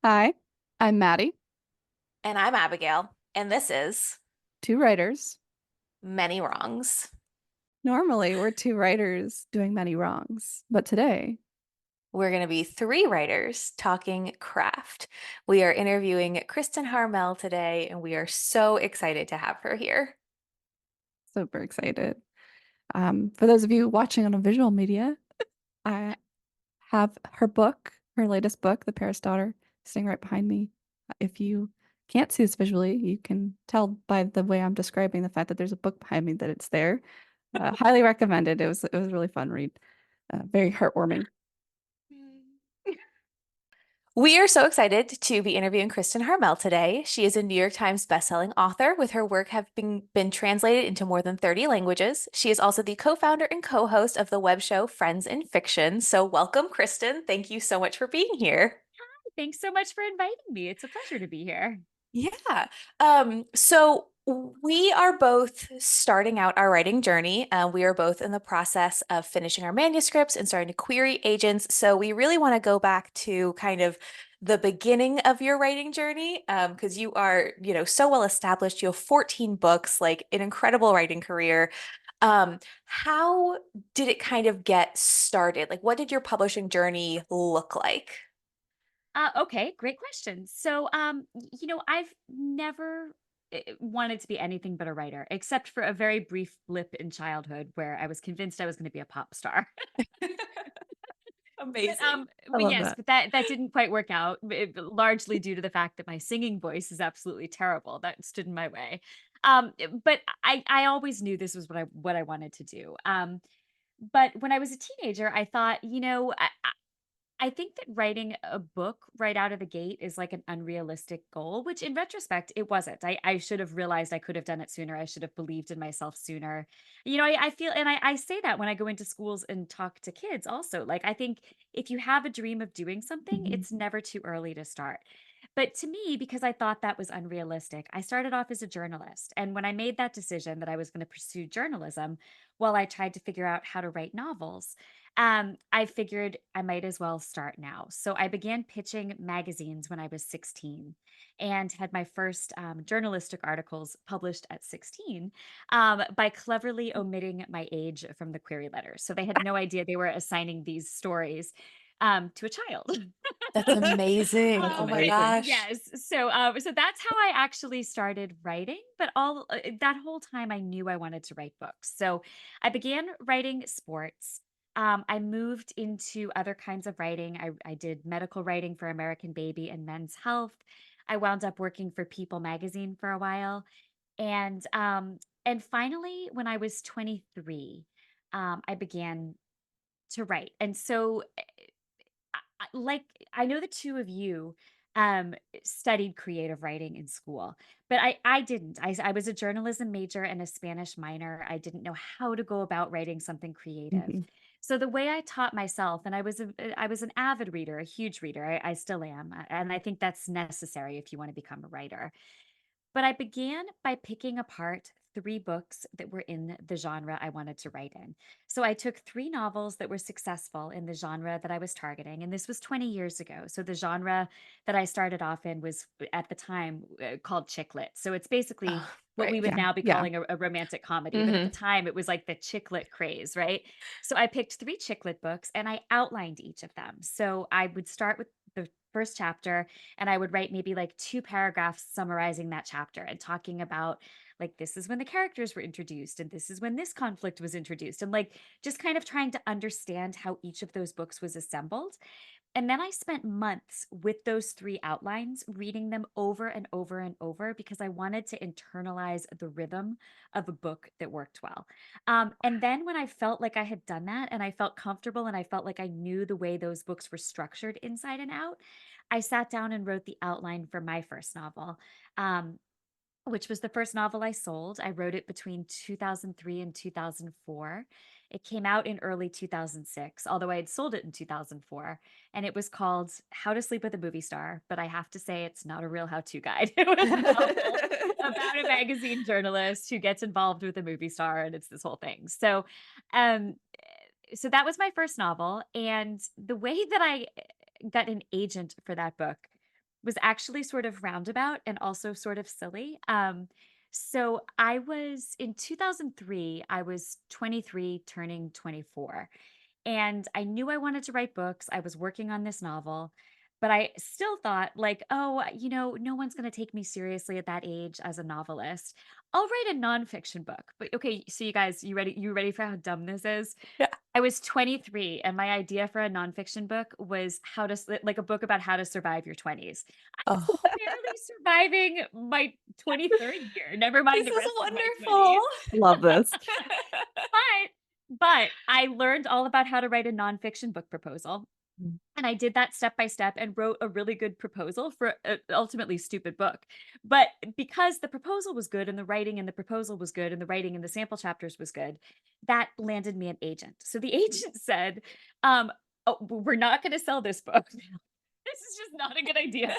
Hi, I'm Maddie, And I'm Abigail, and this is two writers. Many Wrongs. Normally, we're two writers doing many wrongs, but today, We're going to be three writers talking craft. We are interviewing Kristin Harmel today, and we are so excited to have her here. super excited. For those of you watching on a visual media, I have her book, her latest book, The Paris Daughter, sitting right behind me. If you can't see this visually, you can tell by the way I'm describing the fact that there's a book behind me that it's there. Highly recommended. It was a really fun read, very heartwarming. We are so excited to be interviewing Kristin Harmel today. She is a New York Times bestselling author, with her work having been translated into more than 30 languages. She is also the co-founder and co-host of the web show Friends in Fiction. So welcome, Kristin. Thank you so much for being here. Thanks so much for inviting me. It's a pleasure to be here. Yeah. So we are both starting out our writing journey. We are both in the process of finishing our manuscripts and starting to query agents. So we really want to go back to kind of the beginning of your writing journey, because you are, so well established. You have 14 books, like an incredible writing career. How did it kind of get started? Like, what did your publishing journey look like? Okay, great question. I've never wanted to be anything but a writer, except for a very brief blip in childhood where I was convinced I was going to be a pop star. But Amazing. I but love yes, that. but that didn't quite work out, largely due to the fact that my singing voice is absolutely terrible. That stood in my way. But I always knew this was what I wanted to do. But when I was a teenager, I thought, I think that writing a book right out of the gate is like an unrealistic goal, which in retrospect, it wasn't. I should have realized I could have done it sooner. I should have believed in myself sooner. I feel, and I say that when I go into schools and talk to kids also. Like, I think if you have a dream of doing something, Mhm. it's never too early to start. But to me, because I thought that was unrealistic, I started off as a journalist. And when I made that decision that I was going to pursue journalism, while I tried to figure out how to write novels, I figured I might as well start now. So I began pitching magazines when I was 16 and had my first journalistic articles published at 16 by cleverly omitting my age from the query letter. So they had no idea they were assigning these stories to a child. That's amazing. That's Oh my amazing. gosh. Yes. So that's how I actually started writing, but all that whole time I knew I wanted to write books. So I began writing sports. I moved into other kinds of writing. I did medical writing for American Baby and Men's Health. I wound up working for People magazine for a while. And finally when I was 23, I began to write. And so like I know the two of you studied creative writing in school, but I didn't. I was a journalism major and a Spanish minor. I didn't know how to go about writing something creative. Mhm. So the way I taught myself, and I was an avid reader, a huge reader. I still am, and I think that's necessary if you want to become a writer. But I began by picking apart 3 books that were in the genre I wanted to write in. So I took 3 novels that were successful in the genre that I was targeting, and this was 20 years ago. So the genre that I started off in was, at the time, called chick lit. So it's basically Oh, what we right. would Yeah, now be yeah. calling a romantic comedy, but at the Hmm. time, it was like the chick lit craze, right? So I picked 3 chick lit books, and I outlined each of them. So I would start with the first chapter, and I would write maybe like 2 paragraphs summarizing that chapter and talking about, like, this is when the characters were introduced and this is when this conflict was introduced, and like just kind of trying to understand how each of those books was assembled. And then I spent months with those 3 outlines, reading them over and over and over because I wanted to internalize the rhythm of a book that worked well. And then when I felt like I had done that and I felt comfortable and I felt like I knew the way those books were structured inside and out, I sat down and wrote the outline for my first novel. Um, which was the first novel I sold. I wrote it between 2003 and 2004. It came out in early 2006, although I had sold it in 2004, and it was called How to Sleep with a Movie Star, but I have to say it's not a real how-to guide. It was a novel about a magazine journalist who gets involved with a movie star, and it's this whole thing. Um, so that was my first novel, and the way that I got an agent for that book was actually sort of roundabout and also sort of silly. So I was in 2003, I was 23 turning 24. And I knew I wanted to write books. I was working on this novel, but I still thought, like, oh, no one's going to take me seriously at that age as a novelist. I'll write a nonfiction book. But okay, so you guys, you ready? You ready for how dumb this is? Yeah. I was 23 and my idea for a nonfiction book was like a book about how to survive your 20s. I was Oh, barely surviving my 23rd year, never mind this the is rest of my wonderful. 20s. Love this. But I learned all about how to write a nonfiction book proposal. Mm. And I did that step by step and wrote a really good proposal for a ultimately stupid book. But because the proposal was good and the writing and the proposal was good and the writing and the sample chapters was good, that landed me an agent. So the agent said, oh, we're not going to sell this book. This is just not a good idea.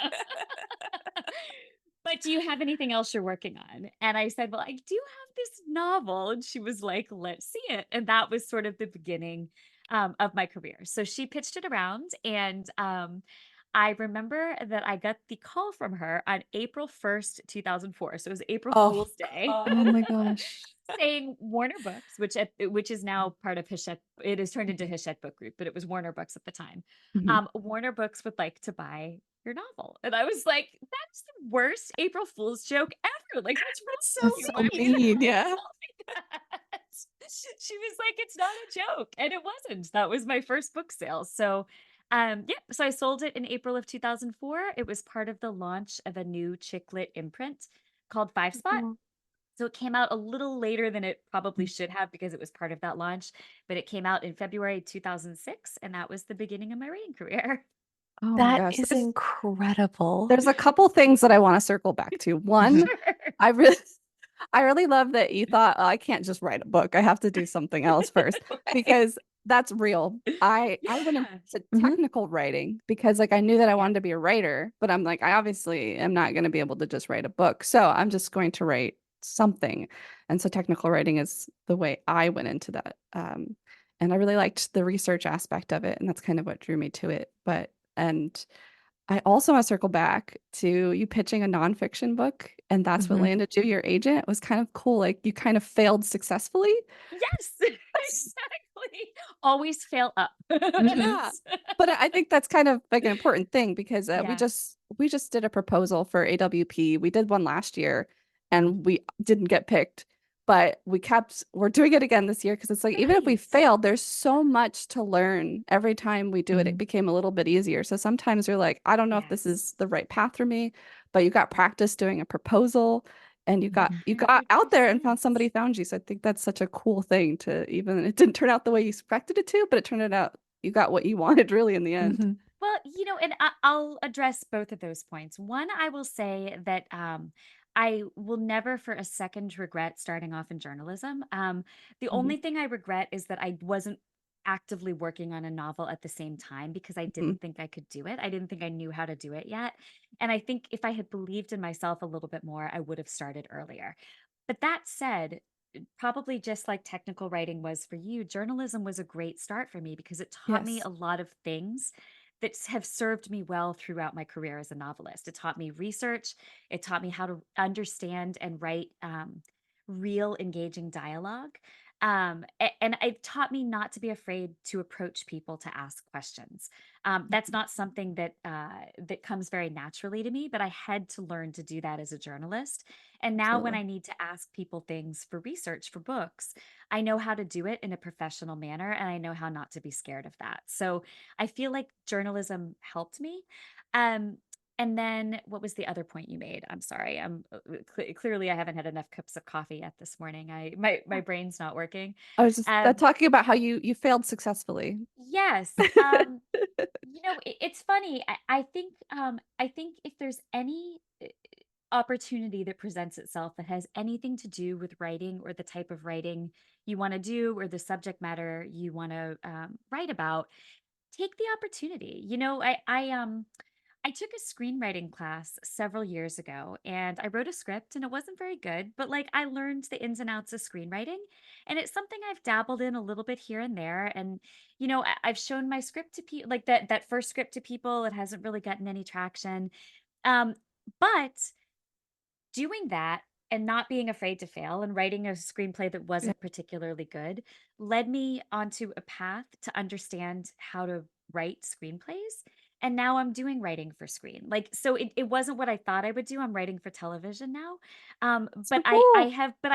But do you have anything else you're working on? And I said, well, I do have this novel. And she was like, let's see it. And that was sort of the beginning of my career. So she pitched it around. And I remember that I got the call from her on April 1st, 2004. So it was April Oh Fool's Day. Oh God. my gosh. Saying Warner Books, which is now part of Hachette. It is turned into Hachette Book Group, but it was Warner Books at the time. Mhm. Warner Books would like to buy your novel, and I was like, "That's the worst April Fool's joke ever! Like, what's wrong That's with so That's you? so Why would you mean. call Yeah. yourself like that?" She was like, "It's not a joke," and it wasn't. That was my first book sale. So, yeah. So I sold it in April of 2004. It was part of the launch of a new chick lit imprint called Five Spot. Oh. So it came out a little later than it probably should have because it was part of that launch, but it came out in February 2006, and that was the beginning of my writing career. Oh my That gosh. is incredible. There's a couple things that I want to circle back to. One, Sure. I really I really love that you thought, "Oh, I can't just write a book. I have to do something else first," Right. because that's real. I went Yeah. into Mhm. technical writing because like I knew that I Yeah. wanted to be a writer, but I'm like, I obviously am not going to be able to just write a book. So I'm just going to write something. And so technical writing is the way I went into that. And I really liked the research aspect of it, and that's kind of what drew me to it. But and I also want to circle back to you pitching a nonfiction book, and that's what Mhm. landed you your agent. It was kind of cool. Like you kind of failed successfully. Yes, exactly. Always fail up. Mhm. Yeah. But I think that's kind of like an important thing because Yeah. we just did a proposal for AWP. We did one last year and we didn't get picked, but we're doing it again this year because it's like even if we Nice. failed, there's so much to learn. Every time we do it, it Mhm. became a little bit easier. So sometimes you're like, I don't know if this Yes. is the right path for me, but you got practice doing a proposal and you got out there and found 100%. somebody found you. So I think that's such a cool thing to even it didn't turn out the way you expected it to, but it turned out you got what you wanted really in the end. Mhm. Well, and I'll address both of those points. One, I will say that I will never for a second regret starting off in journalism. The Mhm. only thing I regret is that I wasn't actively working on a novel at the same time because I Mhm. didn't think I could do it. I didn't think I knew how to do it yet. And I think if I had believed in myself a little bit more, I would have started earlier. But that said, probably just like technical writing was for you, journalism was a great start for me because it taught me Yes. a lot of things that have served me well throughout my career as a novelist. It taught me research. It taught me how to understand and write real engaging dialogue. And it taught me not to be afraid to approach people to ask questions. That's Mhm. not something that comes very naturally to me, but I had to learn to do that as a journalist. And now, when Absolutely. I need to ask people things for research for books, I know how to do it in a professional manner, and I know how not to be scared of that. So I feel like journalism helped me. Um, and then what was the other point you made? I'm sorry. Clearly I haven't had enough cups of coffee yet this morning. My brain's not working. I was just Um, talking about how you failed successfully. yes. It's funny. I think if there's any opportunity that presents itself that has anything to do with writing or the type of writing you want to do or the subject matter you want to write about, take the opportunity. I took a screenwriting class several years ago and I wrote a script and it wasn't very good, but like I learned the ins and outs of screenwriting and it's something I've dabbled in a little bit here and there. And, I've shown my script to people like that first script to people. It hasn't really gotten any traction. Um, but doing that and not being afraid to fail and writing a screenplay that Yeah. wasn't particularly good led me onto a path to understand how to write screenplays. And now I'm doing writing for screen. Like, so it wasn't what I thought I would do. I'm writing for television now. But So cool. I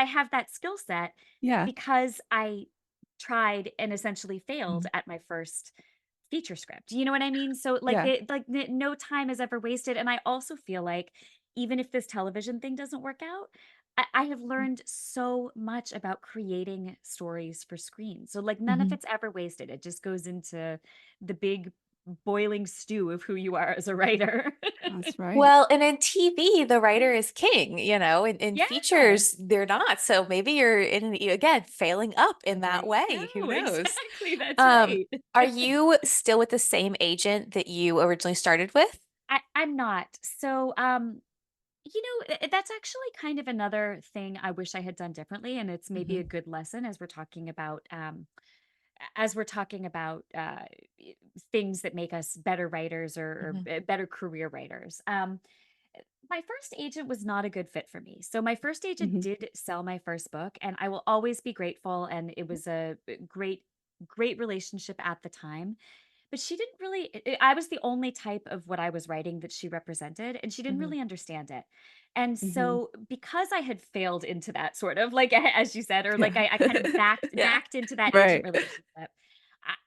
have that skill set Yeah. because I tried and essentially failed Mhm. at my first feature script. You know what I mean? So like Yeah. no time is ever wasted. And I also feel like even if this television thing doesn't work out, I have learned so much about creating stories for screen. So like none of Mhm. it's ever wasted. It just goes into the big boiling stew of who you are as a writer. That's right. Well, and in TV, the writer is king, you know, in Yeah. features, they're not. So maybe you're again, failing up in There that you way. Who go. knows? Exactly. That's Um, right. are you still with the same agent that you originally started with? I'm not. So that's actually kind of another thing I wish I had done differently. And it's maybe Hmm. a good lesson as we're talking about y- things that make us better writers or Hmm. better career writers. My first agent was not a good fit for me. So my first agent Mhm. did sell my first book, and I will always be grateful. And it was a great relationship at the time. But she didn't really I was the only type of what I was writing that she represented, and she didn't Hmm. really understand it. And Mhm. so because I had failed into that sort of like as you said, or like Yeah. I kind of Yeah. backed into that agent Right. relationship,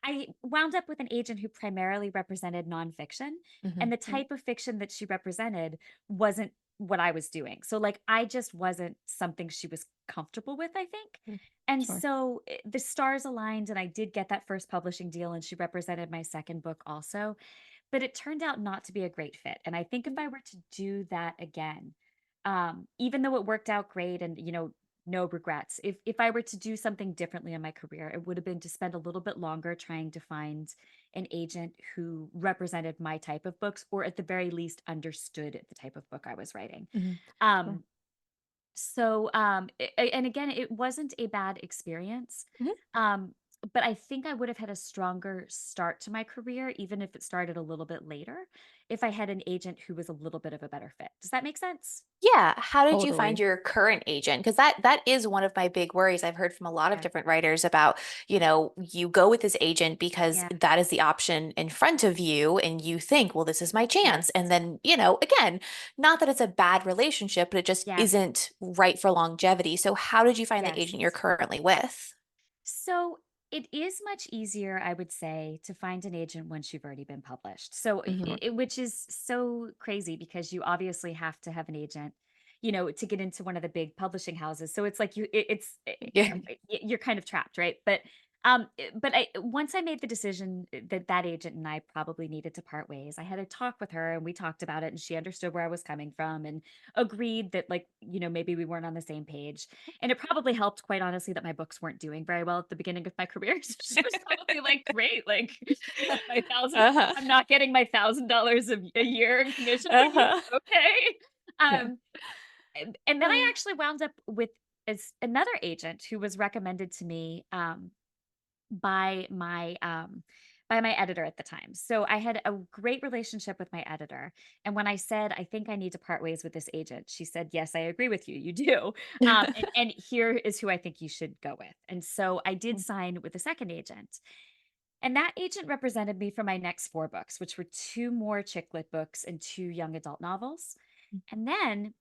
I wound up with an agent who primarily represented nonfiction. Hmm. And the type of fiction that she represented wasn't what I was doing. So like I just wasn't something she was comfortable with, I think. And Sure. so the stars aligned, and I did get that first publishing deal, and she represented my second book also. But it turned out not to be a great fit. And I think if I were to do that again, even though it worked out great and, no regrets, if I were to do something differently in my career, it would have been to spend a little bit longer trying to find an agent who represented my type of books, or at the very least understood the type of book I was writing. Hmm. Sure. Um, and again, it wasn't a bad experience. Mhm. Um, but I think I would have had a stronger start to my career, even if it started a little bit later, if I had an agent who was a little bit of a better fit. Does that make sense? Yeah. How did you find Totally. your current agent? Because that is one of my big worries. I've heard from a lot of Yeah. different writers about, you go with this agent because Yeah. that is the option in front of you, and you think, well, this is my chance. And Yes. then, again, not that it's a bad relationship, but it just Yeah. isn't right for longevity. So how did you find the Yes. agent you're currently with? So it is much easier, I would say, to find an agent once you've already been published. So, Hmm. which is so crazy because you obviously have to have an agent, to get into one of the big publishing houses. So it's like Yeah. you're kind of trapped, right? But once I made the decision that that agent and I probably needed to part ways, I had a talk with her and we talked about it, and she understood where I was coming from and agreed that, like, maybe we weren't on the same page. And it probably helped, quite honestly, that my books weren't doing very well at the beginning of my career. So she was probably like, "Great, like my thousand, Uh-huh. I'm not getting my $1,000 a year in commission from you, Uh-huh. okay?" Yeah. Um, and then I actually wound up with another agent who was recommended to me by my editor at the time. So I had a great relationship with my editor. And when I said, I think I need to part ways with this agent, she said, Yes, I agree with you. You do. And here is who I think you should go with. And so I did sign with a second agent. And that agent represented me for my next four books, which were two more chick lit books and two young adult novels. And then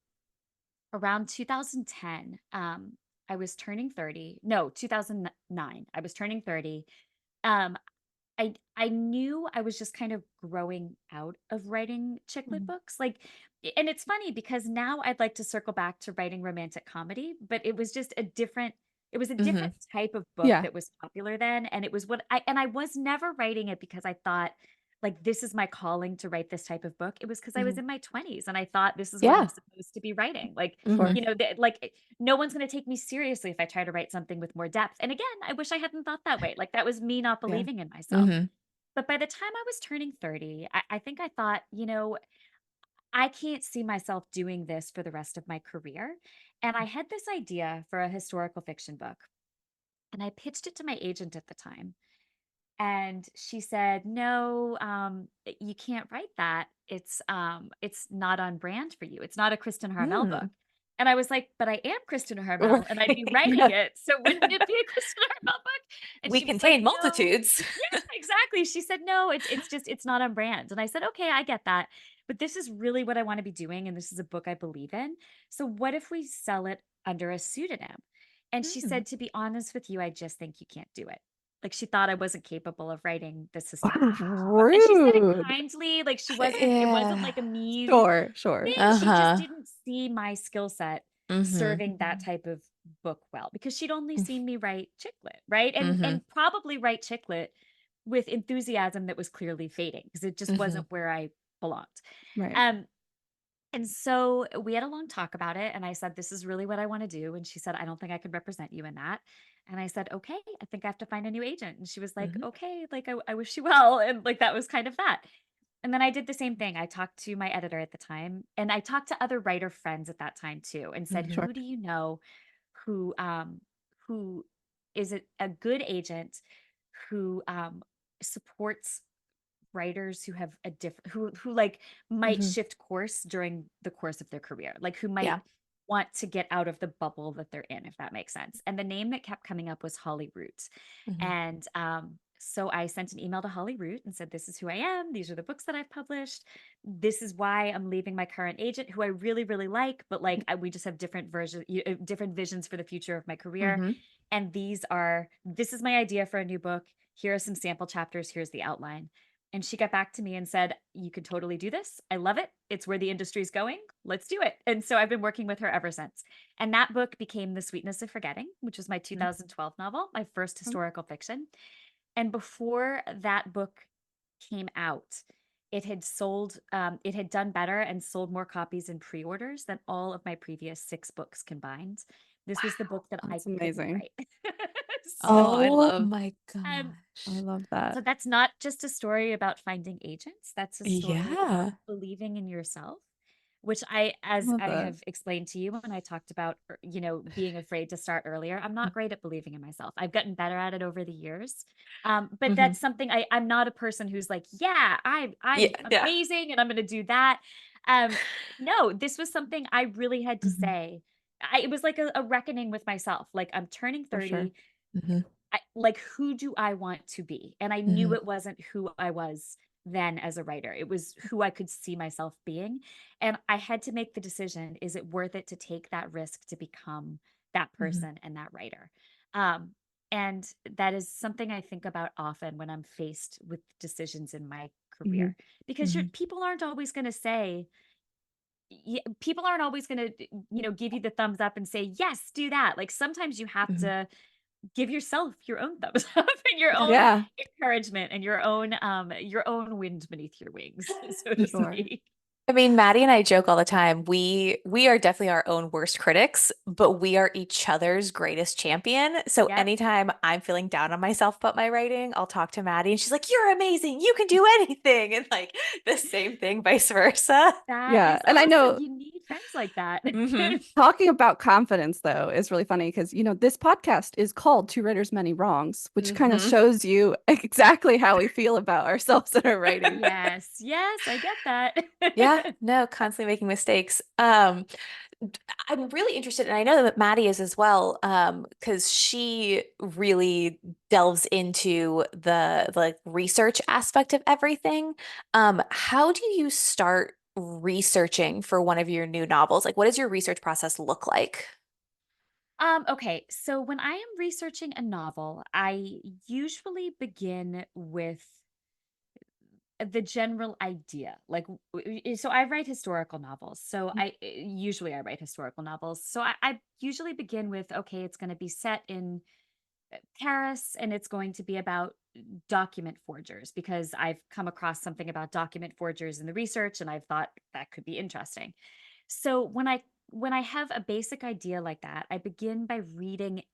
around 2010, I was turning 30. No, 2009. I was turning 30. Um, I knew I was just kind of growing out of writing chick lit Mhm. books. Like, and it's funny because now I'd like to circle back to writing romantic comedy, but it was a different Mhm. type of book Yeah. that was popular then. And it was I was never writing it because I thought, like, this is my calling to write this type of book. It was because I was Mhm. in my 20s and I thought this is what I'm Yeah. supposed to be writing. Like, Sure. Mhm. no one's going to take me seriously if I try to write something with more depth. And again, I wish I hadn't thought that way. Like, that was me not Yeah. believing in myself. Mhm. But by the time I was turning 30, I think I thought, I can't see myself doing this for the rest of my career. And I had this idea for a historical fiction book. And I pitched it to my agent at the time. And she said, "No, you can't write that. It's not on brand for you. It's not a Kristin Harmel book." Mm. And I was like, "But I am Kristin Harmel, and I'd be Right. writing Yeah. it, so wouldn't it be a Kristin Harmel book?" And We she was like, contain "No." multitudes. Yeah, exactly. She said, "No, it's just it's not on brand." And I said, "Okay, I get that, but this is really what I want to be doing, and this is a book I believe in. So what if we sell it under a pseudonym?" And she Mm. said, "To be honest with you, I just think you can't do it." Like, she thought I wasn't capable of writing this historical fiction book, and she said it Rude. kindly, like, it wasn't Yeah. like a mean Sure, sure. thing. She just Uh-huh. didn't see my skill set Mhm. serving that type of book well, because she'd only Mm. seen me write chick lit, right? Mhm. And probably write chick lit with enthusiasm that was clearly fading, because it just Mhm. wasn't where I belonged. Right. Um, and so we had a long talk about it, and I said, "This is really what I want to do." And she said, "I don't think I could represent you in that." And I said, "Okay, I think I have to find a new agent." And she was like, Mhm. "Okay, like I wish you well." And like that was kind of that. And then I did the same thing. I talked to my editor at the time, and I talked to other writer friends at that time too, and said, Mhm. Sure. "Who do you know who who is a good agent who supports writers who have a different who like might Mhm. shift course during the course of their career, like who might Yeah. want to get out of the bubble that they're in, if that makes sense." And the name that kept coming up was Holly Root. Mhm. And so I sent an email to Holly Root and said, "This is who I am. These are the books that I've published. This is why I'm leaving my current agent, who I really, really like, but like we just have different different visions for the future of my career. Mhm. And this is my idea for a new book. Here are some sample chapters. Here's the outline." And she got back to me and said, "You could totally do this. I love it. It's where the industry's going. Let's do it." And so I've been working with her ever since. And that book became The Sweetness of Forgetting, which was my Mhm. 2012 novel, my first Mm. historical fiction. And before that book came out, it had done better and sold more copies in pre-orders than all of my previous 6 books combined. This was the Wow. book that I That's couldn't amazing. write. Oh, I So, Oh love my um, I gosh. love so that. that's not just a story about finding agents. That's a story about Yeah. believing in yourself, which I, as Love I that. have explained to you when I talked about, being afraid to start earlier. I'm not great at believing in myself. I've gotten better at it over the years. But Mhm. that's something I'm not a person who's like, "Yeah, I'm Yeah, yeah. amazing and I'm going to do that." Um, no, this was something I really had to Mhm. say. It was like a reckoning with myself. Like, I'm turning For sure. 30. Mhm. Like, who do I want to be? And I knew Mhm. it wasn't who I was then as a writer. It was who I could see myself being. And I had to make the decision, is it worth it to take that risk to become that Mhm. person and that writer? Um, and that is something I think about often when I'm faced with decisions in my Mhm. career, because Mhm. people aren't always going to say, people aren't always going to, give you the thumbs up and say, "Yes, do that." Like, sometimes you have Mhm. to give yourself your own thumbs up and your Yeah. own Yeah, encouragement and your own wind beneath your wings, so to sure. speak. I mean, Maddie and I joke all the time. We are definitely our own worst critics, but we are each other's greatest champion. So Yep. anytime I'm feeling down on myself about my writing, I'll talk to Maddie and she's like, "You're amazing. You can do anything." And like the same thing, vice versa. That Yeah, is and I awesome. know You need friends like that. Hmm. talking about confidence though is really funny because this podcast is called Two Writers Many Wrongs, which kind of Hmm. shows you exactly how we feel about ourselves in our writing. Yes, yes, I get that. Yeah, no, constantly making mistakes. I'm really interested, and I know that Maddie is as well, because she really delves into the like research aspect of everything. How do you start researching for one of your new novels? Like, what does your research process look like? Okay, so when I am researching a novel, I usually begin with the general idea. Like, so I write historical novels. So usually I write historical novels. So I usually begin with, okay, it's going to be set in Paris, and it's going to be about document forgers, because I've come across something about document forgers in the research and I've thought that could be interesting. So when I have a basic idea like that, I begin by reading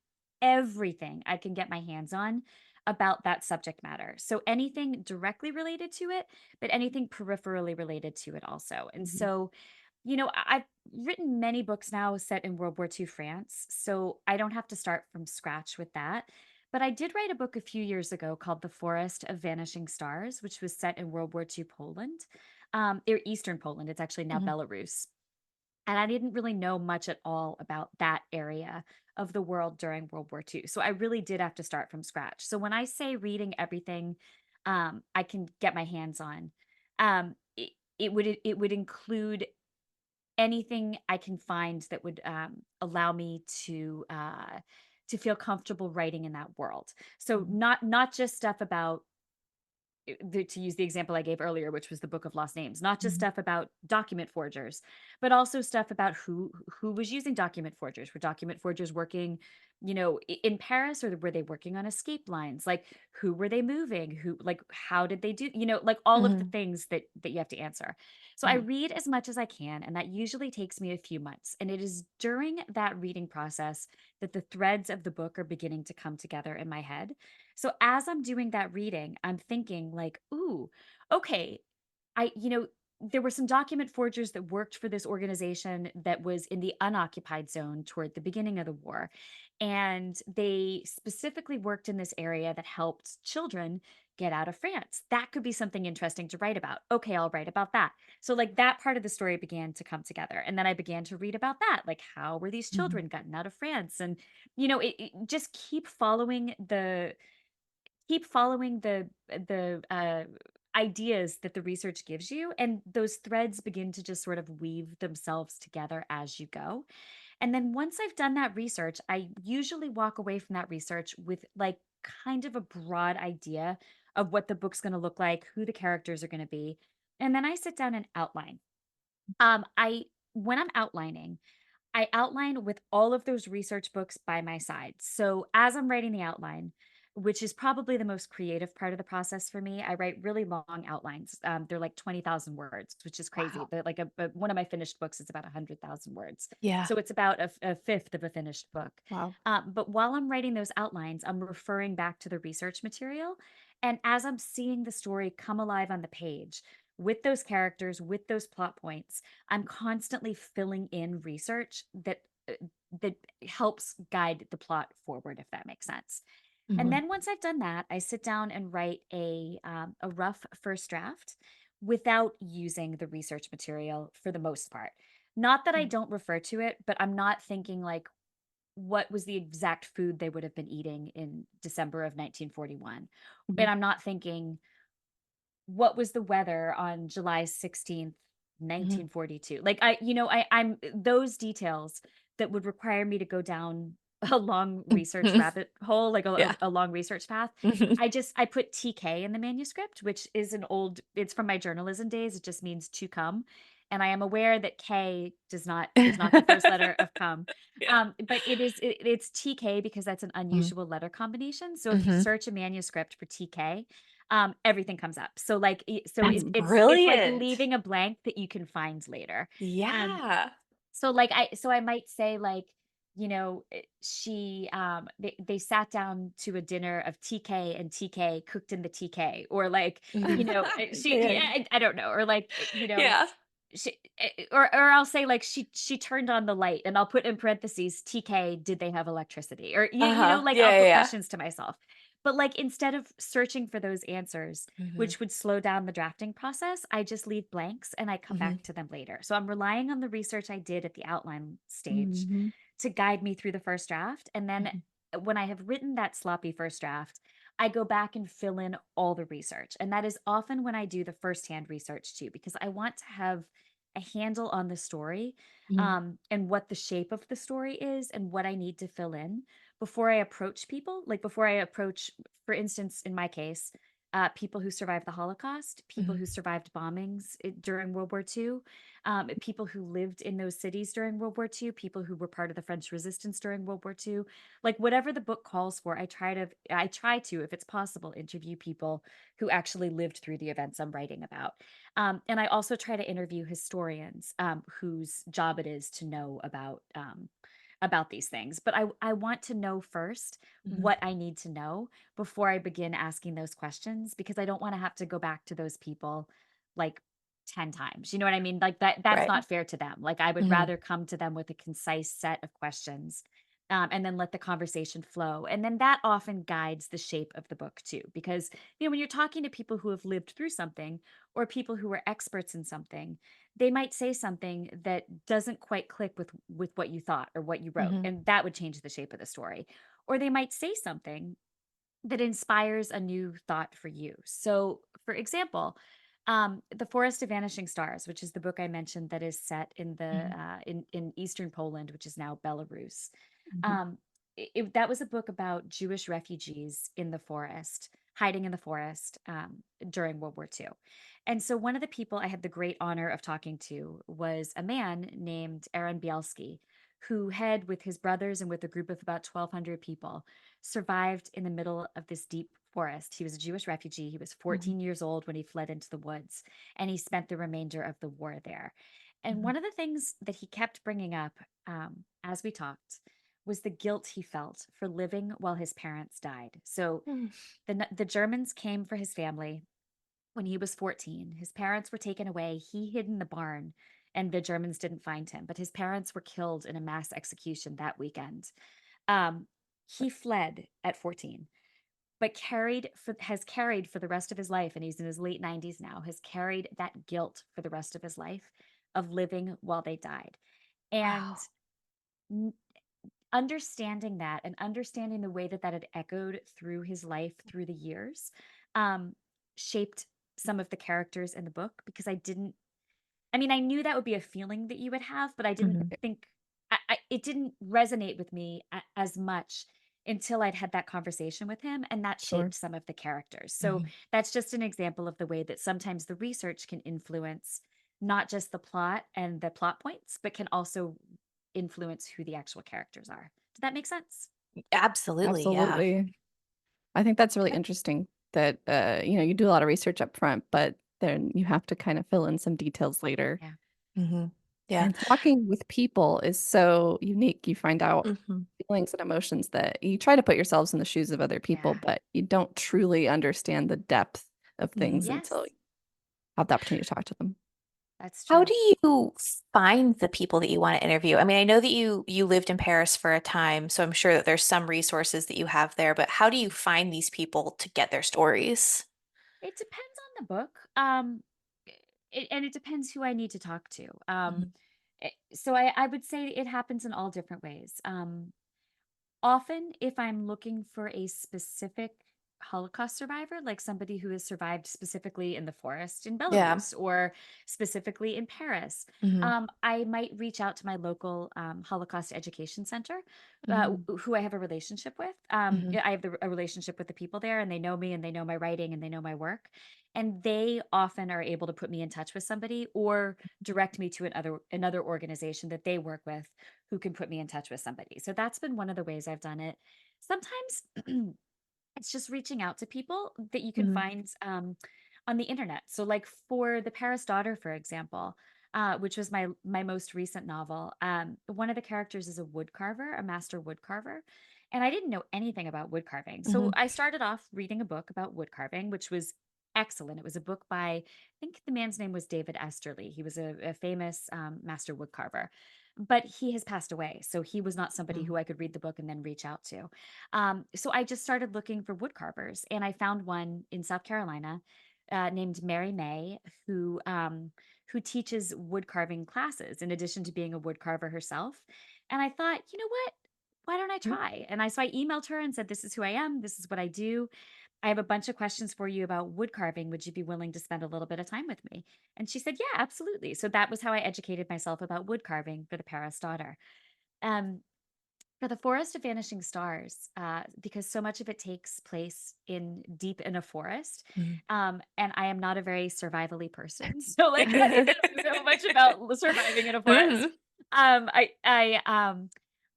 everything I can get my hands on about that subject matter. So anything directly related to it, but anything peripherally related to it also. And Mhm. so, I've written many books now set in World War II France, so I don't have to start from scratch with that. But I did write a book a few years ago called The Forest of Vanishing Stars, which was set in World War II Poland, or Eastern Poland. It's actually now Mhm. Belarus. And I didn't really know much at all about that area of the world during World War II. So I really did have to start from scratch. So when I say reading everything I can get my hands on, it would include anything I can find that would allow me to feel comfortable writing in that world. So Mhm. not just stuff about to use the example I gave earlier, which was the Book of Lost Names, not just Mhm. stuff about document forgers, but also stuff about who was using document forgers. Were document forgers working, in Paris, or were they working on escape lines? Like, who were they moving? Who, like, how did they do? Like all of the Mhm. things that you have to answer. So I Mhm. read as much as I can, and that usually takes me a few months. And it is during that reading process that the threads of the book are beginning to come together in my head. So as I'm doing that reading, I'm thinking like, "Ooh, okay, there were some document forgers that worked for this organization that was in the unoccupied zone toward the beginning of the war. And they specifically worked in this area that helped children get out of France. That could be something interesting to write about. Okay, I'll write about that." So, like, that part of the story began to come together. And then I began to read about that. Like, how were these Mhm. children gotten out of France? And, just keep following the ideas that the research gives you, and those threads begin to just sort of weave themselves together as you go. And then once I've done that research, I usually walk away from that research with like kind of a broad idea of what the book's going to look like, who the characters are going to be, and then I sit down and outline. I When I'm outlining, I outline with all of those research books by my side. So as I'm writing the outline, which is probably the most creative part of the process for me, I write really long outlines. They're like 20,000 words, which is crazy. Wow. But like one of my finished books is about 100,000 words. Yeah. So it's about a fifth of a finished book. Wow. But while I'm writing those outlines, I'm referring back to the research material. And as I'm seeing the story come alive on the page with those characters, with those plot points, I'm constantly filling in research that helps guide the plot forward, if that makes sense. And Mhm. then once I've done that, I sit down and write a rough first draft without using the research material for the most part. Not that I Mhm. don't refer to it, but I'm not thinking like what was the exact food they would have been eating in December of 1941. Mhm. And I'm not thinking what was the weather on July 16th, Mhm. 1942. Like I'm those details that would require me to go down a long research Mhm. rabbit hole, like Yeah. a long research path. Mhm. I put TK in the manuscript, which is it's from my journalism days. It just means to come. And I am aware that K is not the first letter of come. Yeah. But it's TK because that's an Mhm. unusual letter combination. So if you Mhm. search a manuscript for TK, everything comes up. So like That's it's like brilliant. leaving a blank that you can find later. Um Yeah. so I might say like, they sat down to a dinner of TK, and TK cooked in the TK, or like, Mhm. she Yeah. yeah, I don't know, or like, Yeah. or I'll say like she turned on the light, and I'll put in parentheses TK, did they have electricity? Or Uh-huh. like Yeah, I'll yeah, put yeah. questions to myself. But like instead of searching for those answers, Mhm. which would slow down the drafting process, I just leave blanks and I come Mhm. back to them later. So I'm relying on the research I did at the outline stage Mhm. to guide me through the first draft. And then Mhm. when I have written that sloppy first draft, I go back and fill in all the research. And that is often when I do the firsthand research too, because I want to have a handle on the story, Mhm. and what the shape of the story is and what I need to fill in before I approach people. Like before I approach, for instance, in my case, people who survived the Holocaust, people Mhm. who survived bombings during World War II, people who lived in those cities during World War II, people who were part of the French resistance during World War II. Like whatever the book calls for, I try to, if it's possible, interview people who actually lived through the events I'm writing about. And I also try to interview historians, whose job it is to know about these things. But I want to know first Mhm. what I need to know before I begin asking those questions, because I don't want to have to go back to those people like 10 times. You know what I mean? Like that's Right. not fair to them. Like I would Mhm. rather come to them with a concise set of questions and then let the conversation flow. And then that often guides the shape of the book too, because when you're talking to people who have lived through something or people who are experts in something, they might say something that doesn't quite click with what you thought or what you wrote, Mhm. and that would change the shape of the story. Or they might say something that inspires a new thought for you. So, for example, The Forest of Vanishing Stars, which is the book I mentioned that is set in the Mhm. in eastern Poland, which is now Belarus. Mhm. Um, that was a book about Jewish refugees in the forest, hiding in the forest during World War II. And so, one of the people I had the great honor of talking to was a man named Aaron Bielski, who had, with his brothers and with a group of about 1,200 people, survived in the middle of this deep forest. He was a Jewish refugee. He was Mhm. 14 years old when he fled into the woods, and he spent the remainder of the war there. And Mhm. one of the things that he kept bringing up as we talked was the guilt he felt for living while his parents died. So Mm. the Germans came for his family when he was 14. His parents were taken away. He hid in the barn, and the Germans didn't find him. But his parents were killed in a mass execution that weekend. Um, he fled at 14, but has carried for the rest of his life, and he's in his late 90s now, has carried that guilt for the rest of his life of living while they died. And Wow. n- understanding that and understanding the way that that had echoed through his life through the years um, shaped some of the characters in the book, because I mean, I knew that would be a feeling that you would have, but I didn't Mhm. think it didn't resonate with me as much until I'd had that conversation with him, and that Sure. shaped some of the characters. So Mhm. that's just an example of the way that sometimes the research can influence not just the plot and the plot points, but can also influence who the actual characters are. Does that make sense? Absolutely, yeah. Absolutely. I think that's really interesting that, you do a lot of research up front, but then you have to kind of fill in some details later. Yeah. Mhm. Yeah. And talking with people is so unique. You find out Mhm. feelings and emotions that you try to put yourselves in the shoes of other people, Yeah. but you don't truly understand the depth of things Mhm. until Yes, you have the opportunity to talk to them. that's How true. do you find the people that you want to interview? I mean, I know that you lived in Paris for a time, so I'm sure that there's some resources that you have there, but how do you find these people to get their stories? It depends on the book. And it depends who I need to talk to. Mhm. So I would say it happens in all different ways. Often, if I'm looking for a specific Holocaust survivor, like somebody who has survived specifically in the forest in Yeah. Belarus or specifically in Paris, Mhm. I might reach out to my local Holocaust Education Center, Mhm. who I have a relationship with. Mhm. I have a relationship with the people there, and they know me, and they know my writing, and they know my work. And they often are able to put me in touch with somebody or direct me to another organization that they work with who can put me in touch with somebody. So that's been one of the ways I've done it. Sometimes it's just reaching out to people that you can Mhm. find on the internet. So, like for The Paris Daughter, for example, which was my most recent novel, one of the characters is a wood carver, a master wood carver. And I didn't know anything about wood carving. So Mhm. I started off reading a book about wood carving, which was excellent. It was a book by, I think the man's name was David Esterly. He was a famous master wood carver, but he has passed away. So he was not somebody Mhm. who I could read the book and then reach out to. So I just started looking for wood carvers, and I found one in South Carolina named Mary May, who teaches wood carving classes in addition to being a wood carver herself. And I thought, you know what? Why don't I Mhm. try? And I emailed her and said, "This is who I am. This is what I do. I have a bunch of questions for you about wood carving. Would you be willing to spend a little bit of time with me?" And she said, "Yeah, absolutely." So that was how I educated myself about wood carving for The Paris Daughter. Um, for The Forest of Vanishing Stars, because so much of it takes place in deep in a forest, Mhm. and I am not a very survivally person, so like it doesn't so much about surviving in a forest. Mhm. Um, I I um,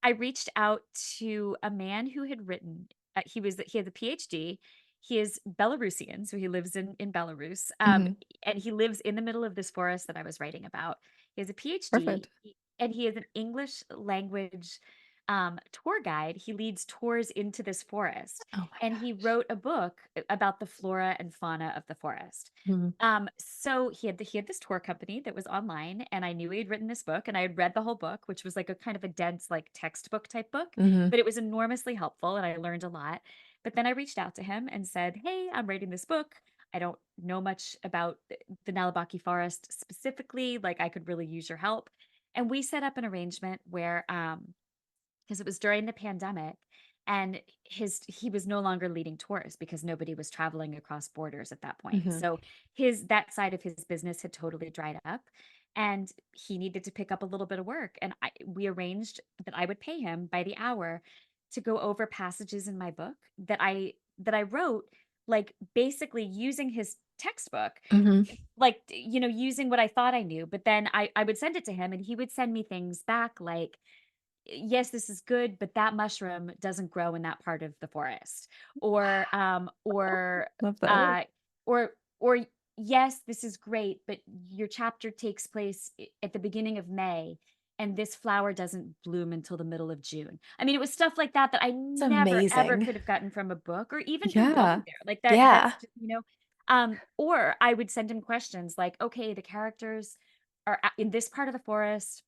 I reached out to a man who had written. He had a PhD. He is Belarusian, so he lives in Belarus, Mhm. and he lives in the middle of this forest that I was writing about. He has a PhD, Perfect. and he is an English language tour guide. He leads tours into this forest, Oh my and he gosh. wrote a book about the flora and fauna of the forest. Mhm. So he had this tour company that was online, and I knew he had written this book, and I had read the whole book, which was like a kind of a dense, like textbook type book, Mhm. but it was enormously helpful, and I learned a lot. But then I reached out to him and said, "Hey, I'm writing this book. I don't know much about the Nalibaki forest specifically. Like, I could really use your help." And we set up an arrangement where, because it was during the pandemic, and he was no longer leading tours because nobody was traveling across borders at that point. Mhm. So his that side of his business had totally dried up, and he needed to pick up a little bit of work, and we arranged that I would pay him by the hour to go over passages in my book that I wrote, like basically using his textbook, Mhm. like, using what I thought I knew. But then I would send it to him, and he would send me things back like, yes, this is good, but that mushroom doesn't grow in that part of the forest. Or, Love that. uh, or, or yes, this is great, but your chapter takes place at the beginning of May, and this flower doesn't bloom until the middle of June. I mean, it was stuff like that that I It's never ever amazing. could have gotten from a book or even from Yeah. going there. Like that's Yeah. just, or I would send him questions like, okay, the characters are in this part of the forest,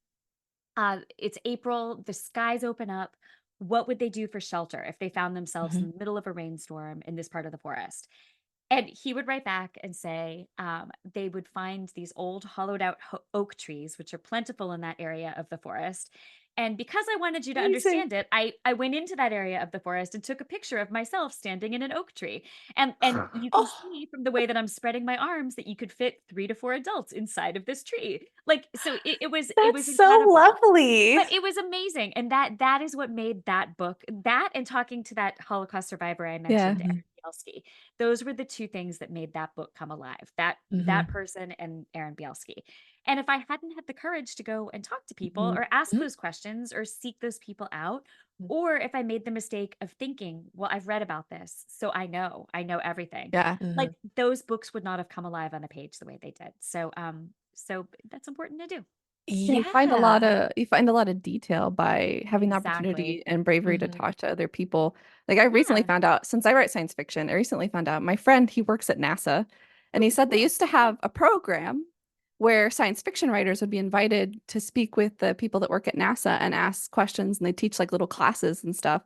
it's April, the skies open up. What would they do for shelter if they found themselves Mhm. in the middle of a rainstorm in this part of the forest? And he would write back and say, they would find these old hollowed out oak trees, which are plentiful in that area of the forest. And because I wanted you to Amazing. understand it, I went into that area of the forest and took a picture of myself standing in an oak tree. And you can Oh, see from the way that I'm spreading my arms that you could fit 3 to 4 adults inside of this tree. Like, so it that's was so incredible. lovely. But it was amazing, and that is what made that book, that and talking to that Holocaust survivor I Yeah. mentioned, Aaron Mhm. Bielski. Those were the 2 things that made that book come alive, that Mhm. person and Aaron Bielski. And if I hadn't had the courage to go and talk to people Mhm. or ask Mhm. those questions or seek those people out, Mhm. or if I made the mistake of thinking, "Well, I've read about this, so I know everything." Yeah. Like, Mhm. those books would not have come alive on the page the way they did. So that's important to do. Yeah, Yeah. you find a lot of detail by having the Exactly. opportunity and bravery to Mhm. talk to other people. Like I recently Yeah. found out, since I write science fiction, I recently found out my friend, he works at NASA, and he Oh, said they cool. used to Okay. have a program where science fiction writers would be invited to speak with the people that work at NASA and ask questions, and they teach like little classes and stuff.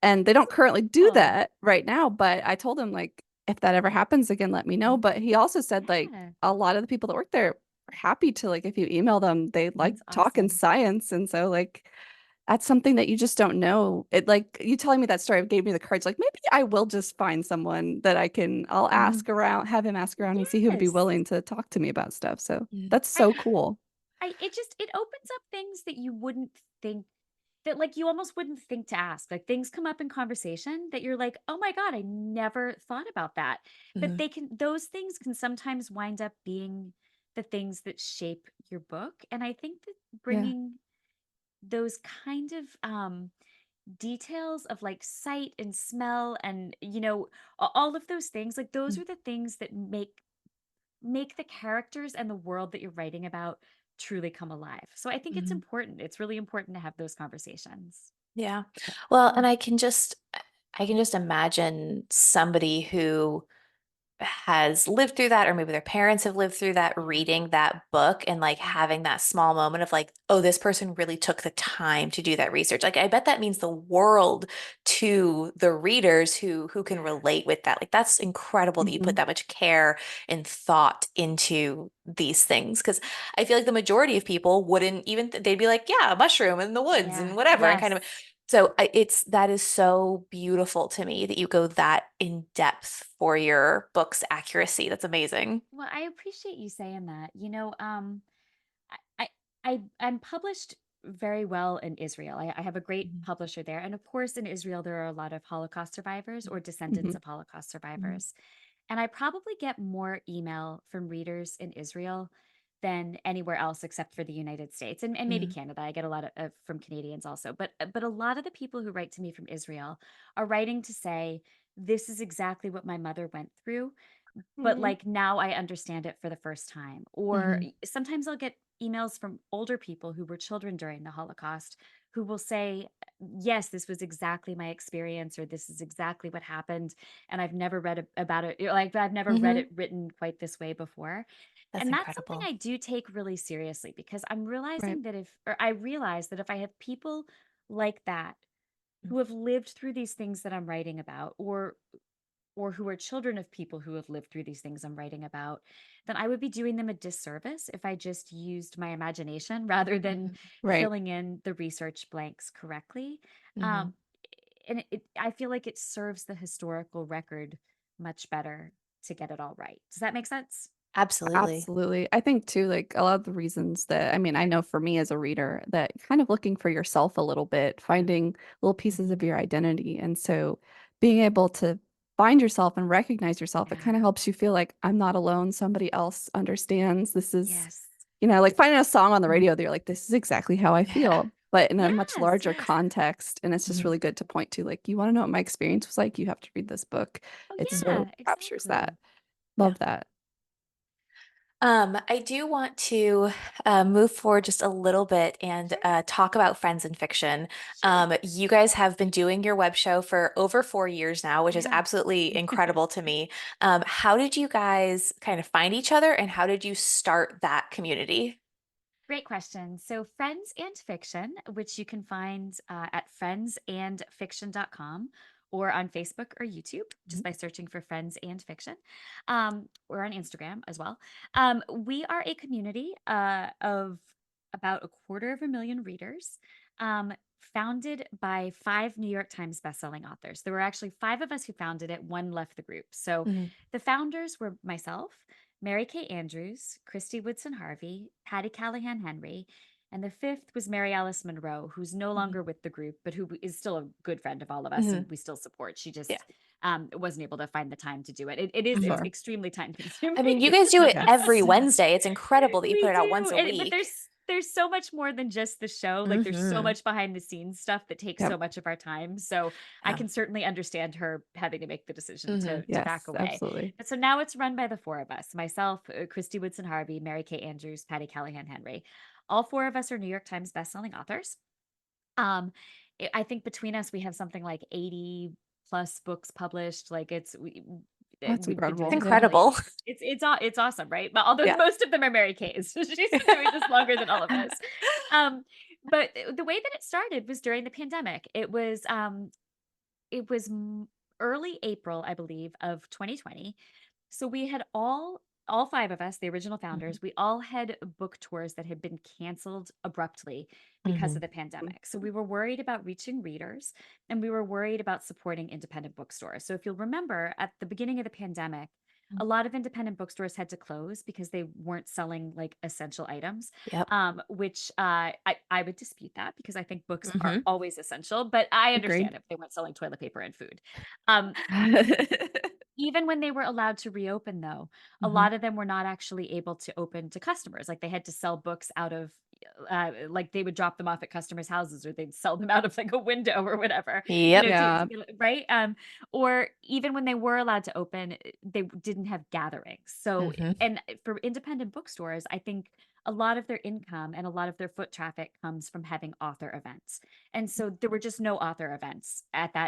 And they don't currently do Cool. that right now, but I told him like if that ever happens again, let me know. But he also said like Yeah. a lot of the people that work there are happy to like if you email them, they like That's talking awesome. science. And so like that's something that you just don't know. It like you telling me that story gave me the courage. Like maybe I will just find someone that I'll Mhm. ask around, have him ask around and see who would be Yes. willing to talk to me about stuff. So Yeah. that's I so cool. it opens up things that you wouldn't think, that like you almost wouldn't think to ask. Like things come up in conversation that you're like, "Oh my God, I never thought about that." But Mhm. those things can sometimes wind up being the things that shape your book. And I think that Yeah. bringing those kind of details of like sight and smell and all of those things, like those Mhm. are the things that make the characters and the world that you're writing about truly come alive. So I think it's Mhm. important. It's really important to have those conversations. Yeah. Well, Yeah. and I can just imagine somebody who has lived through that, or maybe their parents have lived through that, Yeah. reading that book and like Yeah. having that small moment of like, oh, this person really took the time to do that research. Like I bet that means the world to the readers who can relate with that. Like that's incredible that you put Mhm. that much care and thought into these things. Because I feel like the majority of people wouldn't even they'd be like, yeah, a mushroom in the woods Yeah. and whatever, and kind of Yes. so it's that is so beautiful to me that you go that in depth for your book's accuracy. That's amazing. Well, I appreciate you saying that. I, I'm published very well in Israel. I have a great Mhm. publisher there. And of course, in Israel, there are a lot of Holocaust survivors or descendants Mhm. of Holocaust Mhm. survivors. And I probably get more email from readers in Israel than anywhere else except for the United States and maybe Mhm. Canada. I get a lot of from Canadians also. But a lot of the people who write to me from Israel are writing to say, this is exactly what my mother went through, but Mhm. like now I understand it for the first time. Or Mhm. sometimes I'll get emails from older people who were children during the Holocaust who will say yes, this was exactly my experience, or this is exactly what happened. And I've never read about it. Like I've never read Hmm. it written quite this way before. That's And that's something incredible. I do take really seriously because Right. I realize that if I have people like that who have lived through these things that I'm writing about, or who are children of people who have lived through these things I'm writing about, then I would be doing them a disservice if I just used my imagination rather than Hmm. Right. filling in the research blanks correctly. Hmm. Um, and I feel like it serves the historical record much better to get it all right. Does that make sense? Absolutely. Absolutely. I think too, like a lot of the reasons that, I mean, I know for me as a reader that kind of looking for yourself a little bit, finding little pieces Mhm. of your identity. And so being able to find yourself and recognize yourself, it Yeah. kind of helps you feel like I'm not alone. Somebody else understands. This is, Yes. like finding a song on the Mhm. radio that you're like, this is exactly how I feel, but in a much Yes. larger Yes. context. And it's just Mhm. really good to point to, like, you want to know what my experience was like? You have to read this book. Oh, It so yeah, captures that. exactly. Yeah. Love that. I do want to move forward just a little bit and Sure. talk about Friends in Fiction. Sure. You guys have been doing your web show for over 4 years now, which is Yeah. absolutely incredible to me. How did you guys kind of find each other, and how did you start that community? Great question. So, Friends and Fiction, which you can find at friendsandfiction.com or on Facebook or YouTube, just Mhm. by searching for Friends and Fiction, or on Instagram as well. We are a community of about 250,000 readers, founded by 5 New York Times bestselling authors. There were actually 5 of us who founded it, one left the group. So, Mhm. the founders were myself, Mary Kay Andrews, Christy Woodson Harvey, Patty Callahan Henry, and the fifth was Mary Alice Monroe, who's no Mhm. longer with the group, but who is still a good friend of all of us and Mhm. we still support. She Yeah. just wasn't able to find the time to do it. It's Mhm. Sure. extremely time I consuming. mean, you guys do it every Yes. Wednesday. It's incredible that you put We it out once do, a but week. there's so much more than just the show. Like there's so Hmm. much behind the scenes stuff that takes Yep. so much of our time. So I Yeah. can certainly understand her having to make the decision Hmm. to Yes, back away. absolutely. But so now it's run by the 4 of us: myself, Christy Woodson Harvey, Mary Kay Andrews, Patty Callahan Henry. All 4 of us are New York Times bestselling authors. Um, I think between us we have something like 80 plus books published. Like That's we've been It's doing incredible. this Yeah. really. incredible. It's awesome, right? But although Yeah. most of them are Mary Kay's, she's been doing this longer than all of us. Um, but the way that it started was during the pandemic. It was early April, I believe, of 2020. So we had all 5 of us, the original Mhm. founders, we all had book tours that had been canceled abruptly because of Mhm. the pandemic. So we were worried about reaching readers and we were worried about supporting independent bookstores. So if you'll remember, at the beginning of the pandemic, a lot of independent bookstores had to close because they weren't selling like essential items, Yep. which I would dispute that because I think books are Hmm. always essential, but I Agreed. understand if they weren't selling toilet paper and food. Um, Even when they were allowed to reopen, though, a Hmm. lot of them were not actually able to open to customers. Like, they had to sell books out of, like, they would drop them off at customers' houses, or they'd sell them out of, like, a window or whatever, Yep. Yeah. right? Or even when they were allowed to open, they didn't have gatherings. So, Hmm. and for independent bookstores, I think a lot of their income and a lot of their foot traffic comes from having author events. And so there were just no author events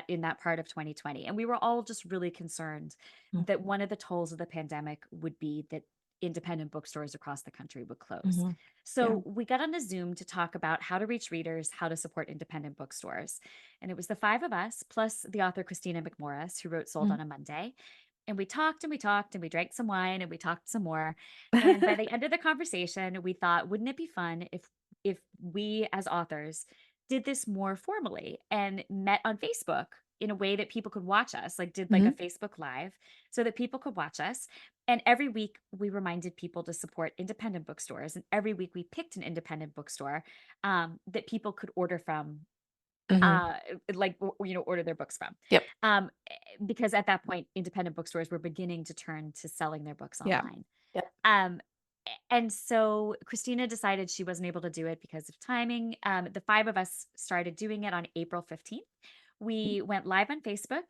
in that part of 2020. And we were all just really concerned that one of the tolls of the pandemic would be that independent bookstores across the country would close. Hmm. Yeah. So we got on a Zoom to talk about how to reach readers, how to support independent bookstores. And it was the 5 of us plus the author Christina McMorris, who wrote Sold on a Monday. And we talked and we talked and we drank some wine and we talked some more. And by the end of the conversation, we thought, wouldn't it be fun if we as authors did this more formally and met on Facebook in a way that people could watch us, like did like a Hmm. Facebook Live so that people could watch us. And every week we reminded people to support independent bookstores. And every week we picked an independent bookstore that people could order from, Hmm. uh, like, order their books from. Yep. Because at that point, independent bookstores were beginning to turn to selling their books Yeah. online. Yep. Um, and so Christina decided she wasn't able to do it because of timing. The 5 of us started doing it on April 15th. We went live on Facebook.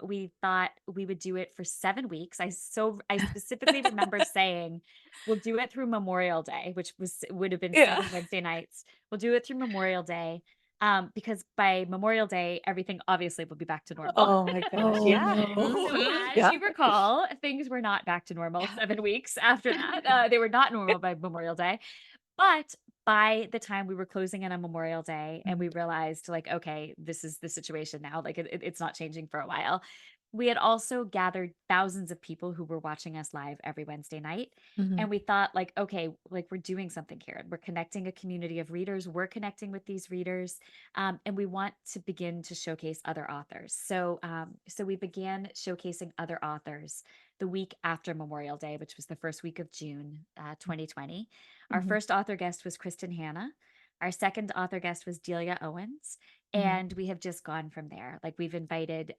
We thought we would do it for 7 weeks. I specifically remember saying, we'll do it through Memorial Day, which would have been Yeah. 7 Wednesday nights. We'll do it through Memorial Day. because by Memorial Day, everything obviously will be back to normal. Oh my goodness. Oh Yeah. no. So Mhm. as Yeah. you recall, things were not back to normal Yeah. 7 weeks after that. They were not normal by Memorial Day. But by the time we were closing in on Memorial Day and we Mhm. realized, like, okay, this is the situation now, like it's not changing for a while. We had also gathered thousands of people who were watching us live every Wednesday night. And Mhm. we thought, like, okay, like we're doing something here. We're connecting a community of readers. We're connecting with these readers. And we want to begin to showcase other authors. So we began showcasing other authors the week after Memorial Day, which was the first week of June, 2020. Our Mhm. first author guest was Kristin Hanna. Our second author guest was Delia Owens. Mhm. And we have just gone from there. Like we've invited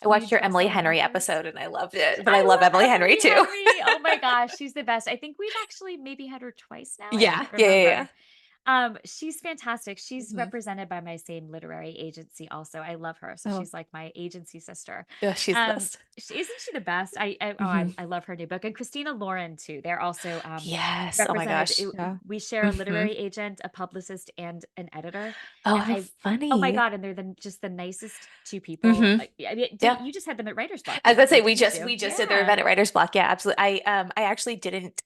I watched huge your Emily best-selling Henry authors. episode and I loved it, but I I love love Emily Henry Emily too. Henry. Oh my gosh, she's the best. I think we've actually maybe had her twice now. I Yeah. can't Yeah. Yeah. Yeah. remember. She's fantastic. She's Mhm. represented by my same literary agency also. I love her. So Oh, she's like my agency sister. Yeah, she's the best. Isn't she the best? Mhm. I love her new book. And Christina Lauren too. They're also Yes. Oh my represented. gosh. yeah. We share a Mhm. literary agent, a publicist, and an editor. Oh, And how oh my funny. God, and they're just the nicest two people. Mhm. Like, I mean, Yeah. you just had them at Writer's Block I was gonna say recently, didn't we you? just did their Yeah. event at Writer's Block. Yeah, absolutely. I actually didn't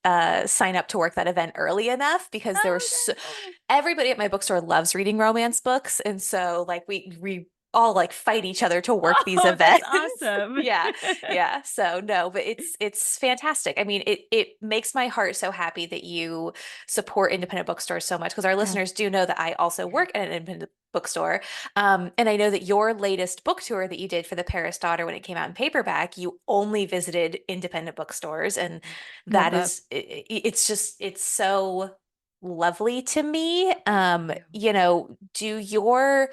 sign up to work that event early enough because there were Oh, so no. everybody at my bookstore loves reading romance books, and so like we all like fight each other to work these Oh, that's events. awesome. Yeah, yeah. So no, but it's fantastic. I mean, it makes my heart so happy that you support independent bookstores so much because our Yeah. listeners do know that I also Yeah. work at an independent bookstore. And I know that your latest book tour that you did for The Paris Daughter when it came out in paperback, you only visited independent bookstores, and Yeah. Love that that. is it's just it's so lovely to me. Thank you. Do your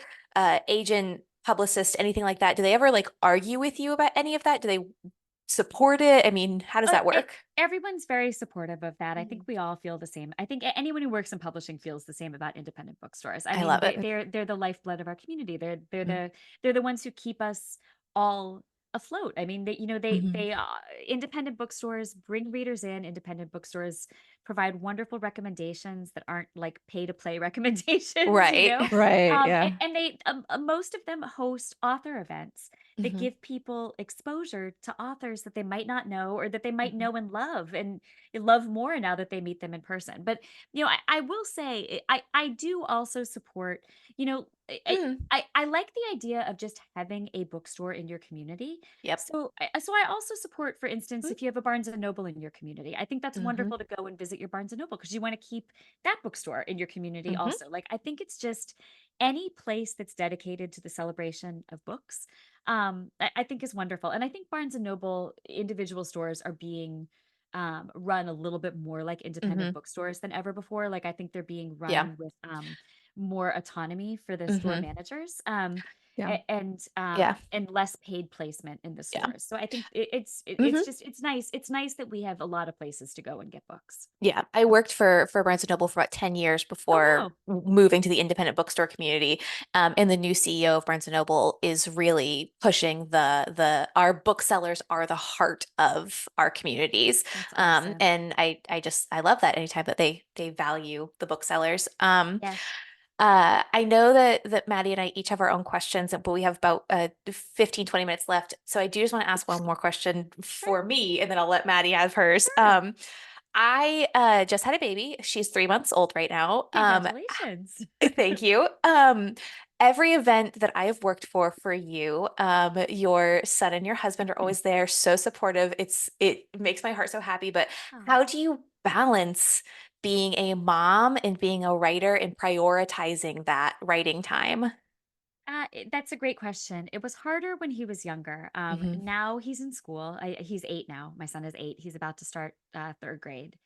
agent, publicist, anything like that, do they ever like argue with you about any of that? Do they support it? I mean, how does that work? Everyone's very supportive of that. I think Mhm. we all feel the same. I think anyone who works in publishing feels the same about independent bookstores. I I mean, love it. Good. they're the lifeblood of our community. Mm-hmm. They're the ones who keep us all afloat. I mean, Mm-hmm. they independent bookstores bring readers in. Independent bookstores provide wonderful recommendations that aren't like pay to play recommendations. Right. Right. Yeah. And they most of them host author events that Hmm. give people exposure to authors that they might not know or that they might Hmm. know and love more now that they meet them in person. But I will say I do also support, you know, Mm. I like the idea of just having a bookstore in your community. Yep. So I also support, for instance, if you have a Barnes and Noble in your community, I think that's Mm-hmm. wonderful to go and visit your Barnes and Noble because you want to keep that bookstore in your community Hmm. also. Like I think it's just any place that's dedicated to the celebration of books, I think is wonderful. And I think Barnes and Noble individual stores are being run a little bit more like independent Hmm. bookstores than ever before. Like I think they're being Yeah. run with more autonomy for the store Hmm. managers. Yeah. Yeah. And less paid placement in the Yeah. stores. So I think Hmm. it's just it's nice. It's nice that we have a lot of places to go and get books. Yeah, I worked for Barnes and Noble for about 10 years Oh before wow. moving to the independent bookstore community. And the new CEO of Barnes and Noble is really pushing the our booksellers are the heart of our communities. That's awesome. And I love that anytime that they value the booksellers. Yes. I know that Maddie and I each have our own questions, but we have about 15, 20 minutes left. So I do just want to ask one more question Sure. for me, and then I'll let Maddie have hers. Sure. I just had a baby. She's 3 months old right now. Congratulations. Thank you. Every event that I have worked for you, your son and your husband are always there, so supportive. It makes my heart so happy. But Oh. how do you balance being a mom and being a writer and prioritizing that writing time? That's a great question. It was harder when he was younger. Hmm. Now he's in school. He's 8 now. My son is 8. He's about to start third grade.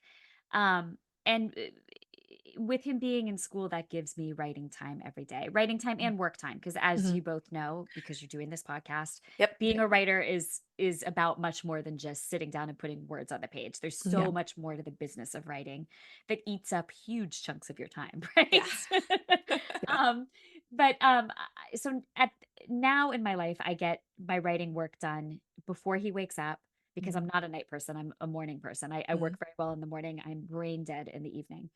Um, and with him being in school, that gives me writing time every day, writing time and work time. Because as Hmm. you both know, because you're doing this podcast, Yep. being a writer is about much more than just sitting down and putting words on the page. There's Yeah. so much more to the business of writing that eats up huge chunks of your time, Yeah. right? Yeah. um, but so at now in my life, I get my writing work done before he wakes up because Mhm. I'm not a night person. I'm a morning person. I Mhm. work very well in the morning. I'm brain dead in the evening.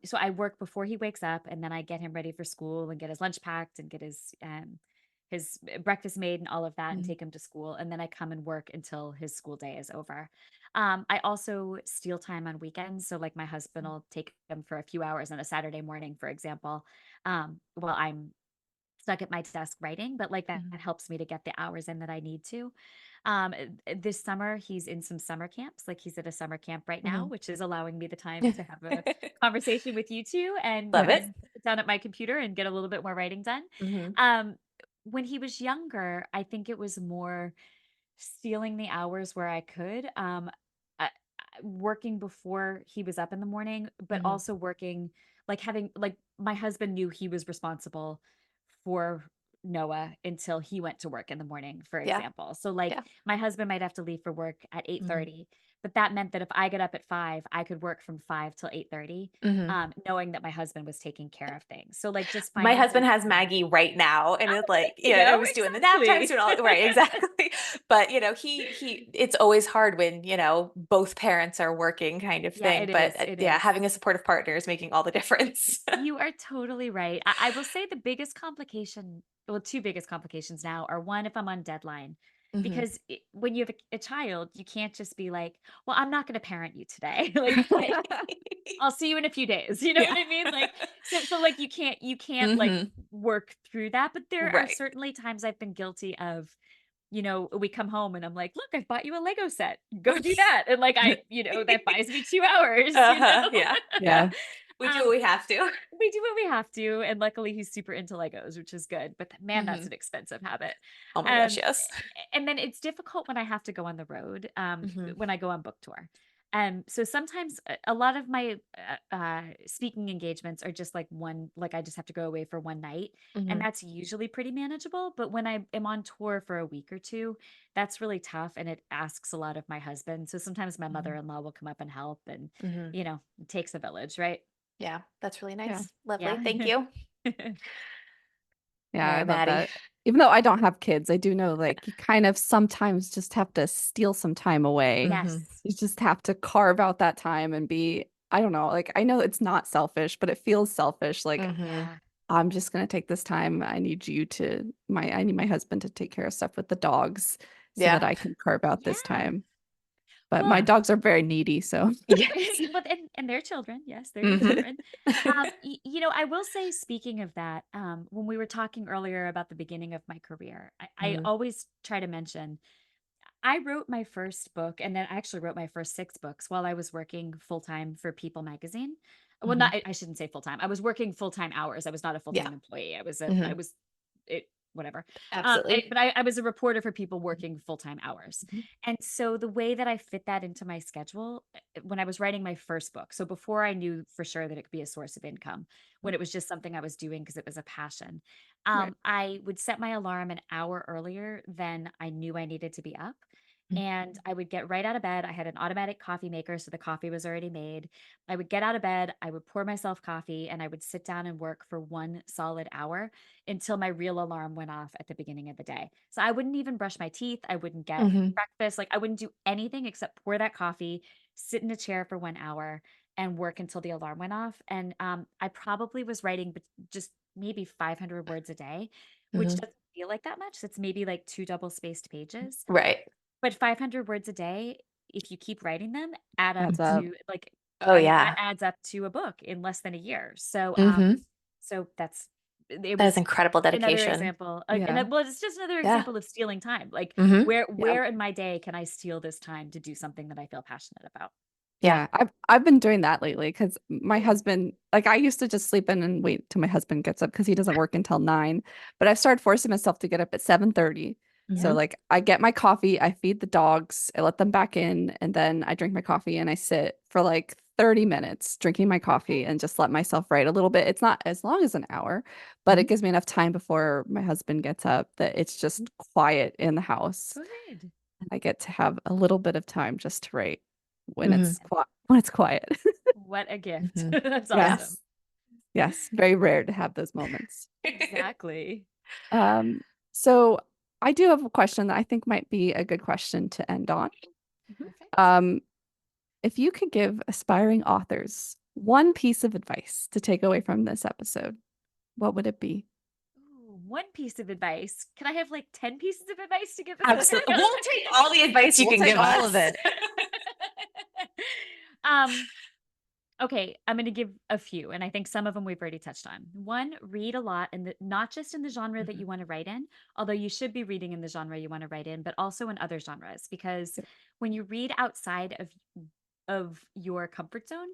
So I work before he wakes up, and then I get him ready for school and get his lunch packed and get his breakfast made and all of that and Mhm. take him to school. And then I come and work until his school day is over. I also steal time on weekends. So like my husband will take him for a few hours on a Saturday morning, for example, while I'm stuck at my desk writing, but like that Mhm. helps me to get the hours in that I need to. This summer, he's in some summer camps. Like he's at a summer camp right now, Mhm. which is allowing me the time to have a conversation with you two and, Love it. sit down at my computer and get a little bit more writing done. Mhm. Um, when he was younger, I think it was more stealing the hours where I could. Working before he was up in the morning, but Mhm. also working like having like my husband knew he was responsible for Noah until he went to work in the morning, for Yeah. example. So like Yeah. my husband might have to leave for work at Mhm. 8:30, but that meant that if I get up at 5, I could work from 5 till 8:30, Mhm. knowing that my husband was taking care of things. So like just My finding husband those has moments. Maggie right now, and it's like, You I know, was doing the nap times, exactly. doing all right, exactly. But he it's always hard when, both parents are working kind of Yeah, thing. it But is. It yeah, is. having a supportive partner is making all the difference. You are totally right. I will say the biggest complication, well, two biggest complications now are one, if I'm on deadline, Mhm. because when you have a child, you can't just be like, well, I'm not going to parent you today. Like, Right. I'll see you in a few days. You know Yeah. what I mean? Like, so like you can't like Mhm. work through that. But there are Right. certainly times I've been guilty of, we come home and I'm like, look, I've bought you a Lego set. Go do that. And like that buys me 2 hours. Uh-huh. Yeah. Yeah. Yeah. We do what Um, we have to. we do what we have to, and luckily he's super into Legos, which is good. But man, that's Mhm. an expensive habit. Oh my gosh, Um, yes. and then it's difficult when I have to go on the road. Mhm. When I go on book tour. So sometimes a lot of my speaking engagements are just like like I just have to go away for one night, and Mhm. that's usually pretty manageable. But when I am on tour for a week or two, that's really tough, and it asks a lot of my husband. So sometimes my Mhm. mother-in-law will come up and help, and Mhm. it takes a village, right? Yeah, that's really Yeah. nice. Lovely. Yeah. Thank you. Yeah, All I right, love Maddie. that. Even though I don't have kids, I do know like you kind of sometimes just have to steal some time away. Mhm. Yes. You just have to carve out that time and be, I don't know, like I know it's not selfish, but it feels selfish. Like Mhm. Yeah. I'm just gonna take this time. I need my husband to take care of stuff with the dogs so that Yeah. I can carve out this Yeah. time. But my Well, Yeah. dogs are very needy, so Yes. but and they're children. Yes, they're your Mhm. children. I will say, speaking of that, when we were talking earlier about the beginning of my career, I Mhm. always try to mention I wrote my first book, and then I actually wrote my first 6 books while I was working full time for People magazine. Well, Mhm. not I shouldn't say full time. I was working full time hours. I was not a full Yeah. time employee. I Mhm. was it whatever. Absolutely. But I was a reporter for people working full time hours, Mhm. and so the way that I fit that into my schedule when I was writing my first book, so before I knew for sure that it could be a source of income, when it was just something I was doing because it was a passion, right. I would set my alarm an hour earlier than I knew I needed to be up. Mhm. And I would get right out of bed. I had an automatic coffee maker, so the coffee was already made. I would get out of bed, I would pour myself coffee, and I would sit down and work for 1 solid hour until my real alarm went off at the beginning of the day. So I wouldn't even brush my teeth. I wouldn't get Mhm. breakfast. Like I wouldn't do anything except pour that coffee, sit in a chair for 1 hour, and work until the alarm went off. And I probably was writing just maybe 500 words a day, which Mhm. doesn't feel like that much. It's maybe like two double spaced pages. Right. But 500 words a day, if you keep writing them, add up Adds up. to like, Oh I mean, that yeah. adds up to a book in less than a year. So, Mhm. it That is was incredible another dedication. example, Yeah. well, it's just another Yeah. example of stealing time. Like, Mhm. Yeah. where in my day can I steal this time to do something that I feel passionate about? Yeah. Yeah, I've been doing that lately because my Good. husband, like I used to just sleep in and wait till my husband gets up because he doesn't work until 9. But I've started forcing myself to get up at 7:30. So Mhm. like I get my coffee, I feed the dogs, I let them back in, and then I drink my coffee and I sit for like 30 minutes drinking my coffee and just let myself write a little bit. It's not as long as an hour, but Mhm. it gives me enough time before my husband gets up that it's just quiet in the house. Good. And I get to have a little bit of time just to write Mhm. when it's quiet. What a gift. Mhm. That's Yeah. awesome. Yes. Yes. Very rare to have those moments. Exactly. Um, so I do have a question that I think might be a good question to end on. Mhm. Perfect. Um, if you could give aspiring authors one piece of advice to take away from this episode, what would it be? Ooh, one piece of advice. Can I have like 10 pieces of advice to give this Absolutely. episode? We'll take all the advice you We'll can take give all us. of it. um, okay, I'm going to give a few, and I think some of them we've already touched on. One, read a lot, and not just in the genre that you want to write in, although you should be reading in the genre you want to write in, but also in other genres, because when you read outside of your comfort zone,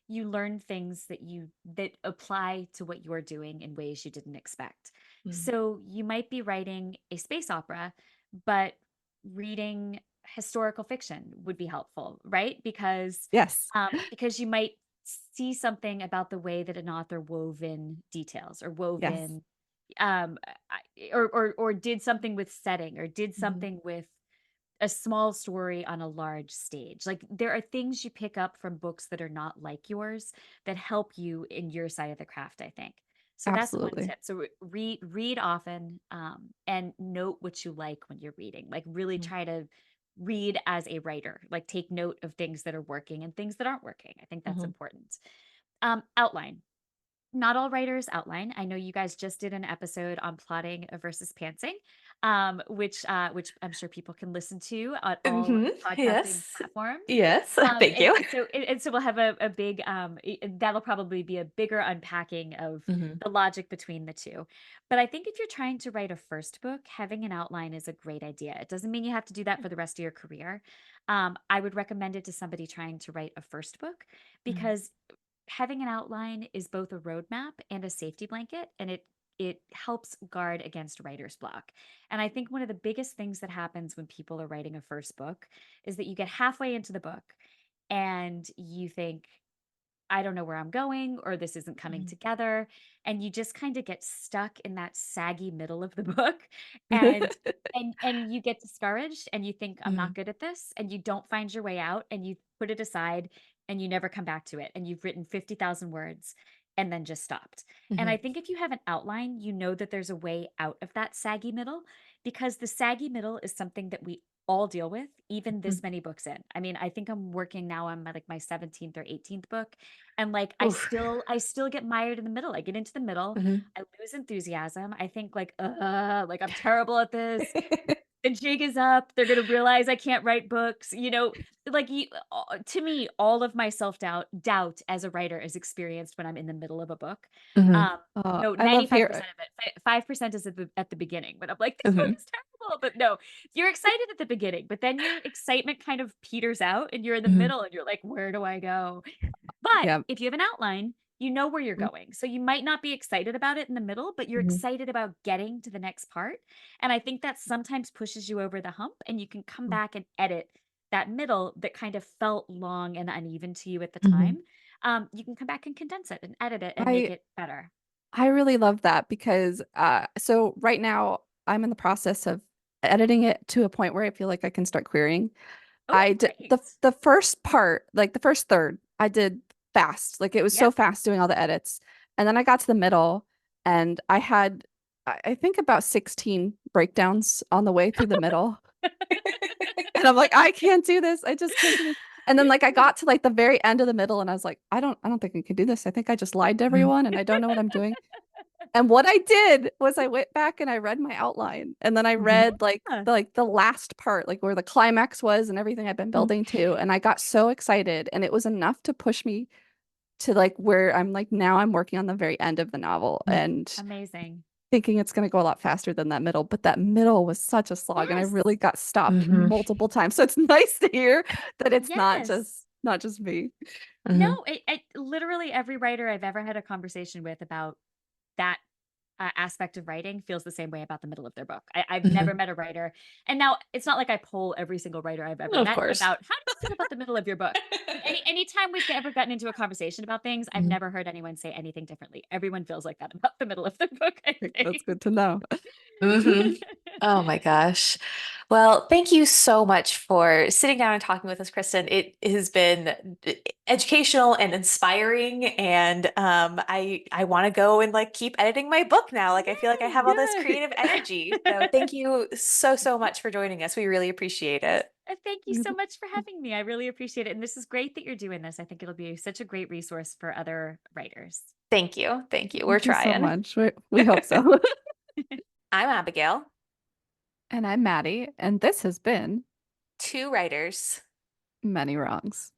you learn things that apply to what you're doing in ways you didn't expect. So you might be writing a space opera, but reading historical fiction would be helpful, right? Yes. Because you might see something about the way that an author wove in details or wove Yes. in um or did something with setting or did something with a small story on a large stage. Like there are things you pick up from books that are not like yours that help you in your side of the craft, I think. So that's one Absolutely. tip. So read often, and note what you like when you're reading. Like really try to read as a writer. Like take note of things that are working and things that aren't working. I think that's important. Outline. Not all writers outline. I know you guys just did an episode on plotting versus pantsing, which I'm sure people can listen to on all podcasting Yes. platforms. Yes. Thank you. And so we'll have a big that'll probably be a bigger unpacking of the logic between the two. But I think if you're trying to write a first book, having an outline is a great idea. It doesn't mean you have to do that for the rest of your career. I would recommend it to somebody trying to write a first book because having an outline is both a roadmap and a safety blanket, and it helps guard against writer's block. And I think one of the biggest things that happens when people are writing a first book is that you get halfway into the book and you think, I don't know where I'm going, or this isn't coming together. And you just kind of get stuck in that saggy middle of the book. And and you get discouraged and you think, I'm not good at this, and you don't find your way out and you put it aside and you never come back to it. And you've written 50,000 words and then just stopped. And I think if you have an outline, you know that there's a way out of that saggy middle, because the saggy middle is something that we all deal with, even this many books in. I mean, I think I'm working now on my 17th or 18th book. And like Oof. I still get mired in the middle. I get into the middle, I lose enthusiasm. I think like I'm terrible at this. The jig is up. They're gonna realize I can't write books. Like to me, all of my self doubt as a writer is experienced when I'm in the middle of a book. Um, no, I love 95% hearing. of it. 5% is at the beginning, but I'm like, this book Mhm. is terrible. But no, you're excited at the beginning, but then your excitement kind of peters out, and you're in the Mhm. middle, and you're like, where do I go? But Yeah. if you have an outline, you know where you're Mhm. going. So you might not be excited about it in the middle, but you're excited about getting to the next part. And I think that sometimes pushes you over the hump, and you can come back and edit that middle that kind of felt long and uneven to you at the Mhm. time. You can come back and condense it and edit it and make I it better. I really love that because so right now I'm in the process of editing it to a point where I feel like I can start querying. Oh, I did great. the first part, like the first third, I did fast. Like it was so Yep. fast doing all the edits. And then I got to the middle and I had I think about 16 breakdowns on the way through the middle. And I'm like, I can't do this. I just can't do this. And then like I got to like the very end of the middle and I was like, I don't think I can do this. I think I just lied to Mhm. everyone and I don't know what I'm doing. And what I did was I went back and I read my outline and then I Mhm. read like Yeah. the last part, like where the climax was and everything I've been Mhm. building to. And I got so excited and it was enough to push me to like where I'm like now I'm working on the very end of the novel Mhm. and Amazing. thinking it's going to go a lot faster than that middle. But that middle was such a slog and I Yes. really got stopped Mhm. multiple times. So it's nice to hear that it's Yes. not just me. No, Mhm. literally every writer I've ever had a conversation with about that aspect of writing feels the same way about the middle of their book. I've never Mhm. met a writer, and now it's not like I poll every single writer I've ever Of met course. about how do you feel about the middle of your book. But anytime we've ever gotten into a conversation about things, I've Mhm. never heard anyone say anything differently. Everyone feels like that about the middle of their book, I Like, that's think. good to know. Hmm. Oh my gosh. Well, thank you so much for sitting down and talking with us, Kristin. It has been educational and inspiring, and I want to go and like keep editing my book now. Like I feel like I have all this Yay! creative energy. So thank you so, so much for joining us. We really appreciate it. Thank you so much for having me. I really appreciate it. And this is great that you're doing this. I think it'll be such a great resource for other writers. Thank you. Thank you. We're Thank you so trying. much. We hope so. I'm Abigail, And I'm Maddie, and this has been two writers. Many Wrongs.